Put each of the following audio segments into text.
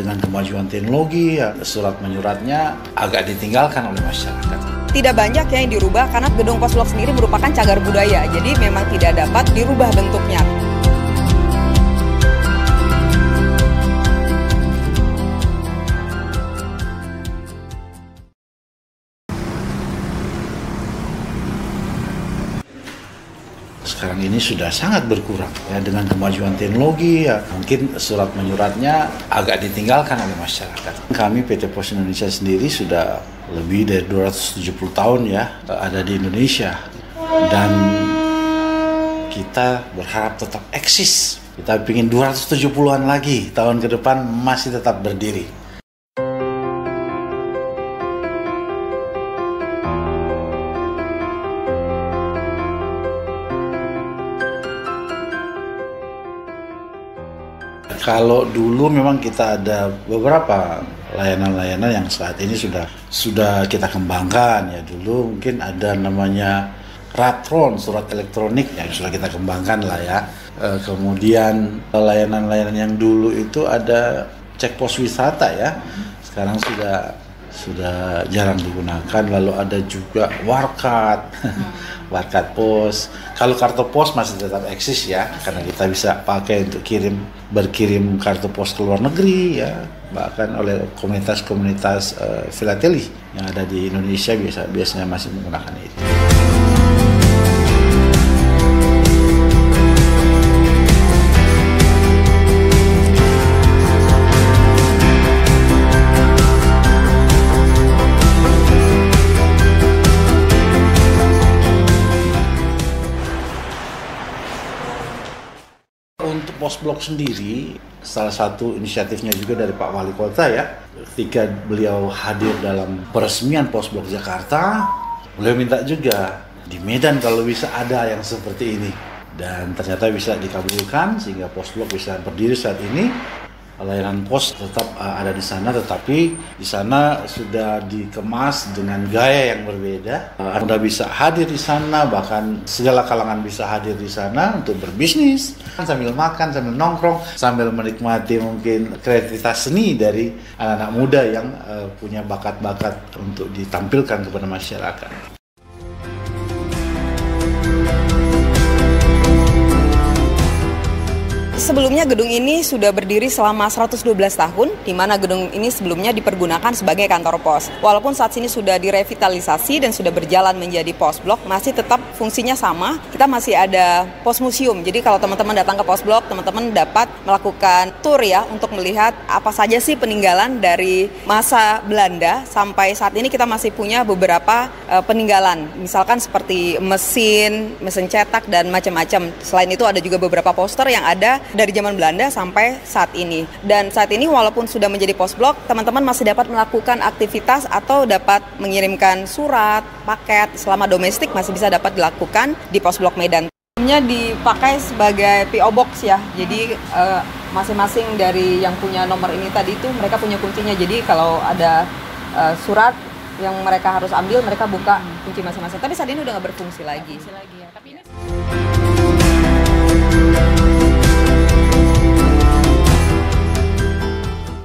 dengan kemajuan teknologi, ya, surat menyuratnya agak ditinggalkan oleh masyarakat. Tidak banyak yang dirubah karena gedung Poslok sendiri merupakan cagar budaya, jadi memang tidak dapat dirubah bentuknya. Sekarang ini sudah sangat berkurang ya, dengan kemajuan teknologi, ya, mungkin surat menyuratnya agak ditinggalkan oleh masyarakat. Kami PT Pos Indonesia sendiri sudah lebih dari 270 tahun ya ada di Indonesia, dan kita berharap tetap eksis. Kita ingin 270-an lagi tahun ke depan masih tetap berdiri. Kalau dulu memang kita ada beberapa layanan-layanan yang saat ini sudah kita kembangkan ya. Dulu mungkin ada namanya Ratron, surat elektronik yang sudah kita kembangkan lah ya. Kemudian layanan-layanan yang dulu itu ada cek pos wisata ya. Sekarang sudah jarang digunakan. Lalu ada juga Warkat, Warkat Pos. Kalau kartu pos masih tetap eksis ya, karena kita bisa pakai untuk berkirim kartu pos ke luar negeri ya, bahkan oleh komunitas-komunitas filateli yang ada di Indonesia biasanya masih menggunakan itu. Untuk Posblok sendiri, salah satu inisiatifnya juga dari Pak Wali Kota ya, ketika beliau hadir dalam peresmian Posblok Jakarta, beliau minta juga di Medan kalau bisa ada yang seperti ini, dan ternyata bisa dikabulkan sehingga Posblok bisa berdiri saat ini. Layanan pos tetap ada di sana, tetapi di sana sudah dikemas dengan gaya yang berbeda. Anda bisa hadir di sana, bahkan segala kalangan bisa hadir di sana untuk berbisnis, sambil makan, sambil nongkrong, sambil menikmati mungkin kreativitas seni dari anak-anak muda yang punya bakat-bakat untuk ditampilkan kepada masyarakat. Sebelumnya gedung ini sudah berdiri selama 112 tahun, di mana gedung ini sebelumnya dipergunakan sebagai kantor pos. Walaupun saat ini sudah direvitalisasi dan sudah berjalan menjadi Posblok, masih tetap fungsinya sama. Kita masih ada pos museum. Jadi kalau teman-teman datang ke Posblok, teman-teman dapat melakukan tour ya untuk melihat apa saja sih peninggalan dari masa Belanda sampai saat ini. Kita masih punya beberapa peninggalan, misalkan seperti mesin cetak dan macam-macam. Selain itu ada juga beberapa poster yang ada dari zaman Belanda sampai saat ini. Dan saat ini walaupun sudah menjadi Posblok, teman-teman masih dapat melakukan aktivitas atau dapat mengirimkan surat, paket selama domestik masih bisa dapat dilakukan di Posblok Medan. Ini dipakai sebagai PO Box ya. Jadi masing-masing dari yang punya nomor ini tadi itu mereka punya kuncinya. Jadi kalau ada surat yang mereka harus ambil, mereka buka kunci masing-masing. Tapi saat ini udah nggak berfungsi lagi. Tapi ini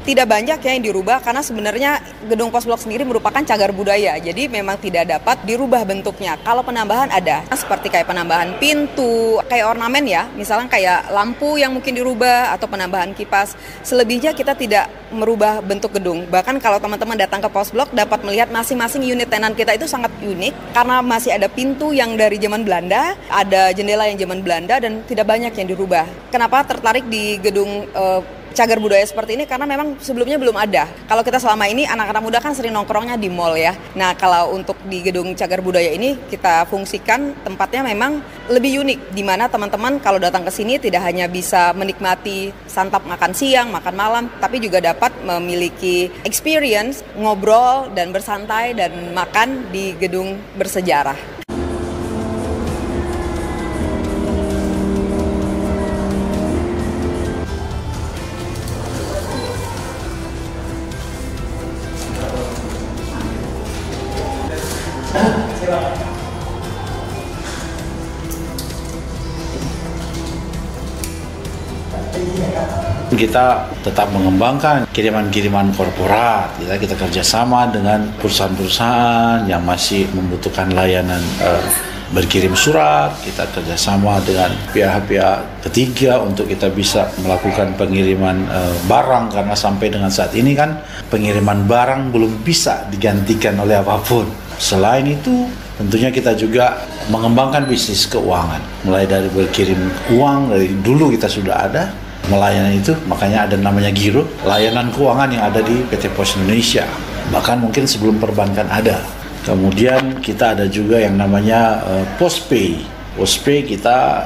tidak banyak ya yang dirubah karena sebenarnya gedung Posblok sendiri merupakan cagar budaya, jadi memang tidak dapat dirubah bentuknya. Kalau penambahan ada, seperti kayak penambahan pintu, kayak ornamen ya, misalnya kayak lampu yang mungkin dirubah atau penambahan kipas. Selebihnya kita tidak merubah bentuk gedung. Bahkan kalau teman-teman datang ke Posblok dapat melihat masing-masing unit tenan kita itu sangat unik karena masih ada pintu yang dari zaman Belanda, ada jendela yang zaman Belanda dan tidak banyak yang dirubah. Kenapa tertarik di gedung cagar budaya seperti ini? Karena memang sebelumnya belum ada. Kalau kita selama ini anak-anak muda kan sering nongkrongnya di mall ya. Nah kalau untuk di gedung cagar budaya ini kita fungsikan tempatnya memang lebih unik, di mana teman-teman kalau datang ke sini tidak hanya bisa menikmati santap makan siang, makan malam, tapi juga dapat memiliki experience ngobrol dan bersantai dan makan di gedung bersejarah. Iya. Kita tetap mengembangkan kiriman-kiriman korporat. Kita kerjasama dengan perusahaan-perusahaan yang masih membutuhkan layanan berkirim surat. Kita kerjasama dengan pihak-pihak ketiga untuk kita bisa melakukan pengiriman barang, karena sampai dengan saat ini kan pengiriman barang belum bisa digantikan oleh apapun. Selain itu, tentunya kita juga mengembangkan bisnis keuangan, mulai dari berkirim uang, dari dulu kita sudah ada melayani itu, makanya ada namanya Giro, layanan keuangan yang ada di PT Pos Indonesia, bahkan mungkin sebelum perbankan ada. Kemudian kita ada juga yang namanya Postpay. Postpay kita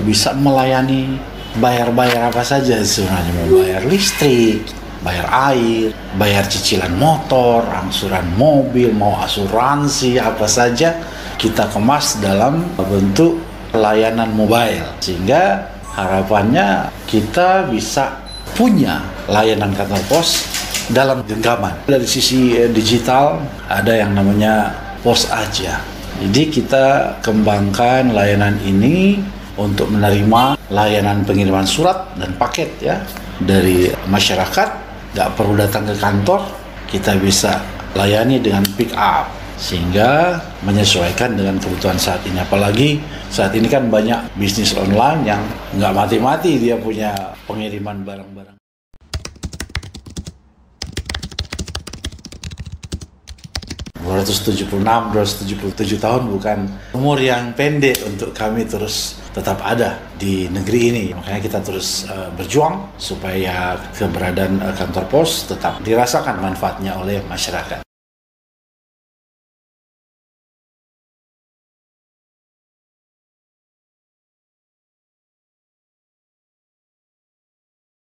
bisa melayani bayar-bayar apa saja sebenarnya, mau bayar listrik, bayar air, bayar cicilan motor, angsuran mobil, mau asuransi, apa saja kita kemas dalam bentuk layanan mobile. Sehingga harapannya kita bisa punya layanan kantor pos dalam genggaman. Dari sisi digital ada yang namanya Pos Aja. Jadi kita kembangkan layanan ini untuk menerima layanan pengiriman surat dan paket ya dari masyarakat. Gak perlu datang ke kantor, kita bisa layani dengan pick up, sehingga menyesuaikan dengan kebutuhan saat ini. Apalagi saat ini kan banyak bisnis online yang nggak mati-mati dia punya pengiriman barang-barang. 277 tahun bukan umur yang pendek untuk kami terus tetap ada di negeri ini. Makanya kita terus berjuang supaya keberadaan kantor pos tetap dirasakan manfaatnya oleh masyarakat.